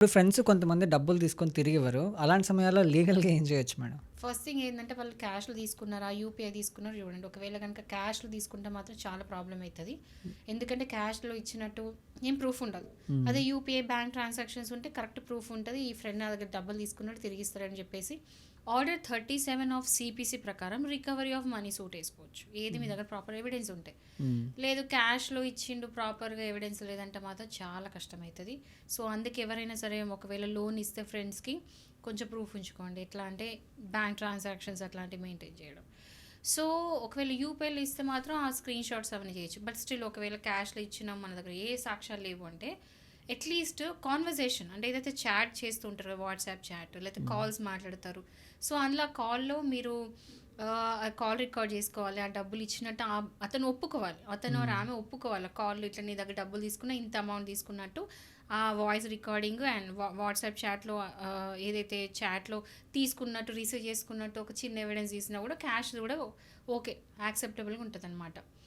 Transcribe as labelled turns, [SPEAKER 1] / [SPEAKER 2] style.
[SPEAKER 1] ఇప్పుడు ఫ్రెండ్స్ కొంతమంది డబ్బులు తీసుకొని తిరిగివ్వరు. అలాంటి సమయాల్లో లీగల్‌గా ఏం చేయొచ్చు మేడం?
[SPEAKER 2] ఫస్ట్ థింగ్ ఏందంటే వాళ్ళు క్యాష్‌లో తీసుకున్నారా? యూపీఐ తీసుకున్నారా చూడండి. ఒకవేళ గనుక క్యాష్‌లో తీసుకుంటే మాత్రం చాలా ప్రాబ్లమ్ అయితది. ఎందుకంటే క్యాష్‌లో ఇచ్చినట్టు ఏం ప్రూఫ్ ఉండదు.
[SPEAKER 1] హ్మ్.
[SPEAKER 2] అదే యూపీఐ బ్యాంక్ ట్రాన్సాక్షన్స్ ఉంటే కరెక్ట్ ప్రూఫ్ ఉంటది. ఈ ఫ్రెండ్ నా దగ్గర డబ్బులు తీసుకున్నాడు తిరిగిస్తాడని చెప్పేసి ఆర్డర్ 37 ఆఫ్ సీపీసీ ప్రకారం రికవరీ ఆఫ్ మనీ సూట్ ఏసుకోవచ్చు. ఏది మీ
[SPEAKER 1] హ్మ్.
[SPEAKER 2] దగ్గర ప్రాపర్ ఎవిడెన్స్ ఉంటే.
[SPEAKER 1] హ్మ్.
[SPEAKER 2] లేదు క్యాష్‌లో ఇచ్చిండు ప్రాపర్‌గా ఎవిడెన్స్ లేదంటే మాత్రం చాలా కష్టమైతది. సో, అందుకే ఎవరైనా సరే ఒకవేళ లోన్ ఇస్తే ఫ్రెండ్స్‌కి కొంచెం ప్రూఫ్ ఉంచుకోండి. ఎట్లా అంటే బ్యాంక్ ట్రాన్సాక్షన్స్ అట్లాంటివి మెయింటైన్ చేయడం. సో, ఒకవేళ యూపీఐలో ఇస్తే మాత్రం ఆ స్క్రీన్ షాట్స్ అవన్నీ చేయొచ్చు. బట్ స్టిల్ ఒకవేళ క్యాష్‌లో ఇచ్చినాం మన దగ్గర ఏ సాక్ష్యాలు లేవు అంటే అట్‌లీస్ట్ కాన్వర్జేషన్ అంటే ఏదైతే చాట్ చేస్తూ ఉంటారో వాట్సాప్ చాట్ లేకపోతే
[SPEAKER 1] హ్మ్.
[SPEAKER 2] కాల్స్ మాట్లాడతారు. సో, అందులో ఆ కాల్‌లో మీరు ఆ కాల్ రికార్డ్ చేసుకోవాలి. ఆ డబ్బులు ఇచ్చినట్టు అతను ఒప్పుకోవాలి. అతను ఆర్
[SPEAKER 1] హ్మ్.
[SPEAKER 2] ఆమె ఒప్పుకోవాలి. కాల్‌లో ఇట్లా నీ దగ్గర డబ్బులు తీసుకున్నా ఇంత అమౌంట్ తీసుకున్నట్టు ఆ వాయిస్ రికార్డింగ్ అండ్ వాట్సాప్ చాట్‌లో ఏదైతే చాట్‌లో తీసుకున్నట్టు, రిసీవ్ చేసుకున్నట్టు ఒక చిన్న ఎవిడెన్స్ తీసినా కూడా క్యాష్ కూడా ఓకే. యాక్సెప్టబుల్‌గా ఉంటదనమాట.